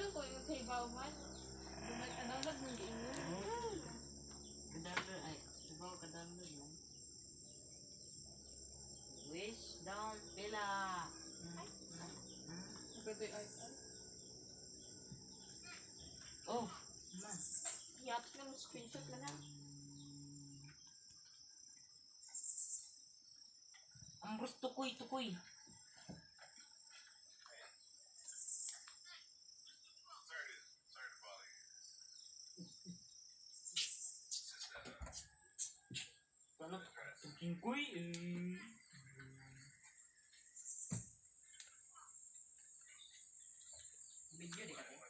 Doon ko yung kay Bauman. Download ng game mo. Kadalo ay, sabaw kadalo mo. Wish down pila. Pwede yung iPad. Oh, man. Yaps na mo screenshot na na. Ang gusto tukoy. Sana tuking kuy video di kate.